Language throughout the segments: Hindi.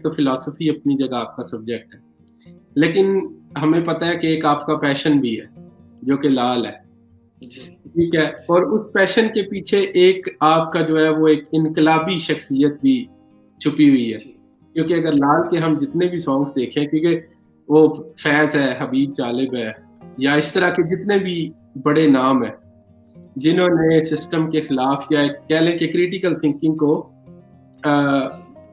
तो फिलॉसफी अपनी जगह आपका सब्जेक्ट है, लेकिन हमें पता है कि एक आपका पैशन भी है जो कि लाल है, जी ठीक है। और उस पैशन के पीछे एक आपका जो है वो एक इनकलाबी शख्सियत भी छुपी हुई है, जी क्योंकि जी अगर लाल के हम जितने भी सॉन्ग्स देखें, क्योंकि वो फैज है, हबीब जालिब है, या इस तरह के जितने भी बड़े नाम हैं जी जिन्होंने सिस्टम के खिलाफ या कह लें कि क्रिटिकल थिंकिंग को आ,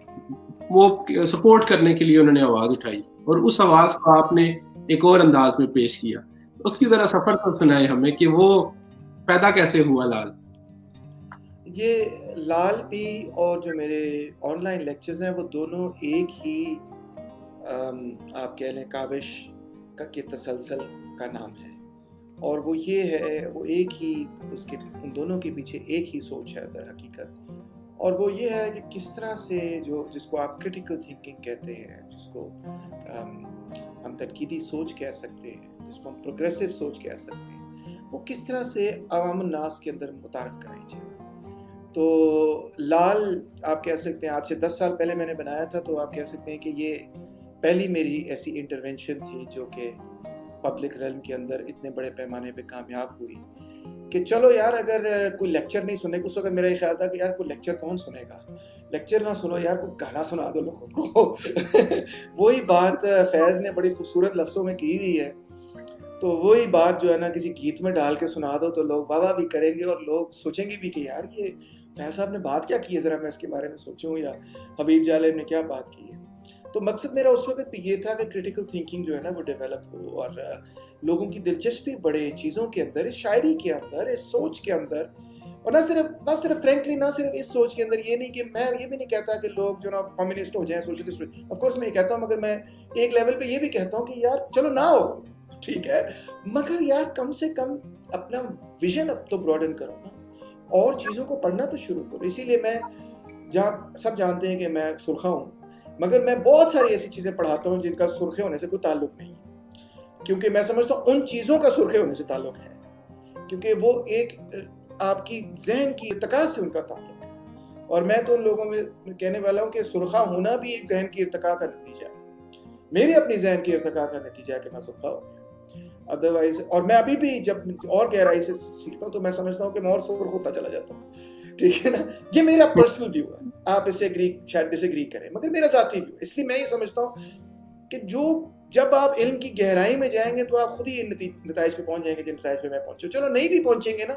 जी वो सपोर्ट करने के लिए उन्होंने आवाज उठाई, और उस आवाज को आपने एक और अंदाज में पेश किया। तो उसकी जरा सफर तो सुनाए हमें कि वो पैदा कैसे हुआ लाल। ये लाल भी और जो मेरे ऑनलाइन लेक्चर्स हैं वो दोनों एक ही आप कह लें काविश का के तसलसल का नाम है, और वो ये है, वो एक ही उसके उन दोनों के पीछे एक ही सोच है दर हकीकत, और वो ये है कि किस तरह से जो जिसको आप क्रिटिकल थिंकिंग कहते हैं, जिसको हम तनकीदी सोच कह सकते हैं, जिसको हम प्रोग्रेसिव सोच कह सकते हैं, वो किस तरह से अवाम नास के अंदर मुतारफ़ कराई जाए। तो लाल आप कह सकते हैं आज से 10 साल पहले मैंने बनाया था, तो आप कह सकते हैं कि ये पहली मेरी ऐसी इंटरवेंशन थी जो कि पब्लिक रेल्म के अंदर इतने बड़े पैमाने पे कामयाब हुई कि चलो यार, अगर कोई लेक्चर नहीं सुने, उस वक्त मेरा ये ख्याल था कि यार कोई लेक्चर कौन सुनेगा, लेक्चर ना सुनो यार, कोई गाना सुना दो लोगों को। वही बात फैज़ ने बड़ी खूबसूरत लफ्ज़ों में की हुई है। तो वही बात जो है ना, किसी गीत में डाल के सुना दो तो लोग वाह वाह भी करेंगे, और लोग सोचेंगे भी कि यार ये फैज़ साहब ने बात क्या की है, ज़रा मैं इसके बारे में सोचूं, या हबीब जालिब ने क्या बात की है। तो मकसद मेरा उस वक्त भी ये था कि क्रिटिकल थिंकिंग जो है ना वो डेवलप हो, और लोगों की दिलचस्पी बढ़े चीज़ों के अंदर, इस शायरी के अंदर, इस सोच के अंदर। और ना सिर्फ फ्रेंकली, ना सिर्फ इस सोच के अंदर, ये नहीं कि मैं ये भी नहीं कहता कि लोग जो ना कम्युनिस्ट हो जाएं, सोशलिस्ट हो, ऑफ कोर्स मैं ये कहता हूँ, मगर मैं एक लेवल पे ये भी कहता हूँ कि यार चलो ना हो, ठीक है, मगर यार कम से कम अपना विजन अब तो ब्रॉडन करो ना, और चीज़ों को पढ़ना तो शुरू करो। इसीलिए मैं, जहाँ सब जानते हैं कि मैं सुर्खा हूँ, मगर मैं बहुत सारी ऐसी चीज़ें पढ़ाता हूँ जिनका सुर्खे होने से कोई ताल्लुक नहीं है, क्योंकि मैं समझता हूँ उन चीज़ों का सुर्खे होने से ताल्लुक है, क्योंकि वो एक आपकी जहन की इर्तिका से उनका ताल्लुक है। और मैं तो उन लोगों में कहने वाला हूँ कि सुर्खा होना भी एक जहन की इर्तिका का नतीजा है। मेरी अपनी जहन की इर्तिका का नतीजा है कि मैं सुर्खा हो गया। अदरवाइज, और मैं अभी भी जब और गहराई से सीखता हूँ तो मैं समझता हूँ कि मैं और सुर्ख होता चला जाता हूँ, ठीक है ना। ये मेरा पर्सनल व्यू है, आप इसे शायद डिसएग्री करें, मगर मेरा ज़ाती व्यू। इसलिए मैं ये समझता हूँ कि जब आप इल्म की गहराई में जाएंगे तो आप खुद ही नताइज पे पहुंच जाएंगे जिन नताइज पे मैं पहुंचे। चलो नहीं भी पहुंचेंगे ना,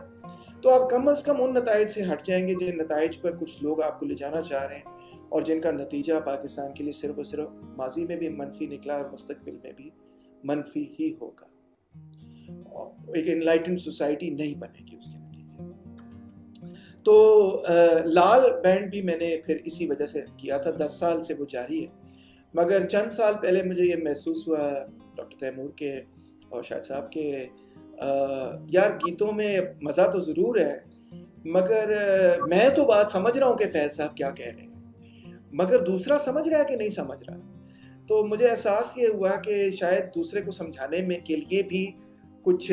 तो आप कम अज कम उन नताइज से हट जाएंगे जिन नताइज पर कुछ लोग आपको ले जाना चाह रहे हैं, और जिनका नतीजा पाकिस्तान के लिए सिर्फ और सिर्फ माजी में भी मनफी निकला और मुस्तकबिल में भी मनफी ही होगा, और एक एनलाइटेंड सोसाइटी नहीं बनेगी उसके नतीजे। तो लाल बैंड भी मैंने फिर इसी वजह से किया था, 10 साल से वो जारी है। मगर चंद साल पहले मुझे ये महसूस हुआ डॉक्टर तैमूर के और शाहिद साहब के, यार गीतों में मज़ा तो ज़रूर है, मगर मैं तो बात समझ रहा हूँ कि फैज़ साहब क्या कह रहे हैं, मगर दूसरा समझ रहा है कि नहीं समझ रहा। तो मुझे एहसास ये हुआ कि शायद दूसरे को समझाने में के लिए भी कुछ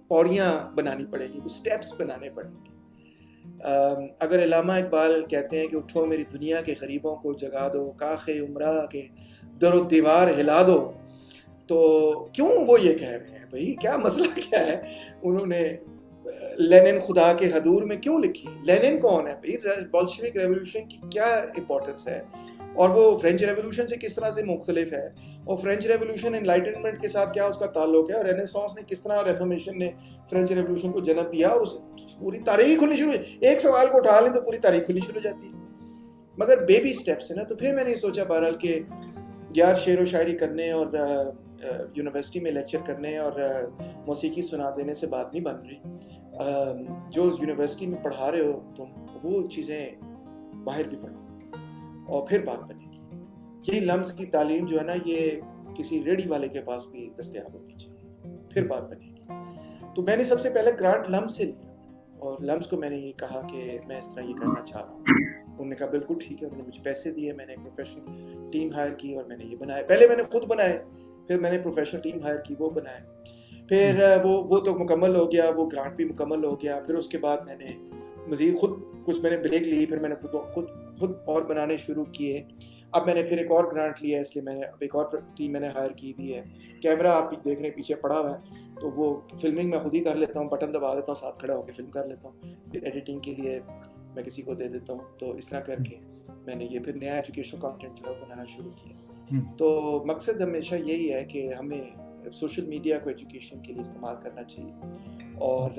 पौड़ियाँ बनानी पड़ेगी, कुछ स्टेप्स बनाने पड़ेंगे। अगर इल्लामा इकबाल कहते हैं कि उठो मेरी दुनिया के गरीबों को जगा दो, काखे उमरा के दरो दीवार हिला दो, तो क्यों वो ये कह रहे हैं भाई, क्या मसला क्या है। उन्होंने लेनिन खुदा के हदूर में क्यों लिखी, लेनिन कौन है भाई, बोल्शेविक रेवोल्यूशन की क्या इंपॉर्टेंस है, और वो फ्रेंच रेवोल्यूशन से किस तरह से मुख्तलिफ है, और फ्रेंच रेवोल्यूशन एनलाइटनमेंट के साथ क्या उसका ताल्लुक है, और रेनेसांस ने किस तरह, रेफॉर्मेशन ने फ्रेंच रेवोल्यूशन को जन्म दिया, और उसे पूरी तारीख खुलनी शुरू, एक सवाल को उठा लें तो पूरी तारीख खुलनी शुरू हो जाती है। मगर बेबी स्टेप्स है ना। तो फिर मैंने सोचा बहरहाल कि यार शेर व शायरी करने और यूनिवर्सिटी में लेक्चर करने और मौसीकी सुना देने से बात नहीं बन रही। जो यूनिवर्सिटी में पढ़ा रहे हो तुम, वो चीज़ें बाहर भी पढ़ो और फिर बात बनेगी। यही लम्स की तालीम जो है ना, ये किसी रेडी वाले के पास भी दस्तयाब होनी चाहिए, फिर बात बनेगी। तो मैंने सबसे पहले ग्रांट लम्स से लिया, और लम्स को मैंने ये कहा कि मैं इस तरह ये करना चाह रहा हूँ। उन्होंने कहा बिल्कुल ठीक है, उन्होंने मुझे पैसे दिए, मैंने एक प्रोफेशनल टीम हायर की और मैंने ये बनाया। पहले मैंने खुद बनाए, फिर मैंने प्रोफेशनल टीम हायर की, वो बनाए, फिर वो तो मुकम्मल हो गया, वो ग्रांट भी मुकम्मल हो गया। फिर उसके बाद मैंने मज़ीद खुद कुछ मैंने ब्रेक ली, फिर मैंने खुद और बनाने शुरू किए। अब मैंने फिर एक और ग्रांट लिया है, इसलिए मैंने अब एक और टीम मैंने हायर की दी है। कैमरा आप देख रहे हैं पीछे पड़ा हुआ है, तो वो फ़िल्मिंग मैं खुद ही कर लेता हूँ, बटन दबा देता हूँ, साथ खड़ा होके फ़िल्म कर लेता हूँ। फिर एडिटिंग के लिए मैं किसी को दे देता हूँ, तो इस तरह करके मैंने ये फिर नया एजुकेशनल कंटेंट जो है बनाना शुरू किया। तो मकसद हमेशा यही है कि हमें सोशल मीडिया को एजुकेशन के लिए इस्तेमाल करना चाहिए और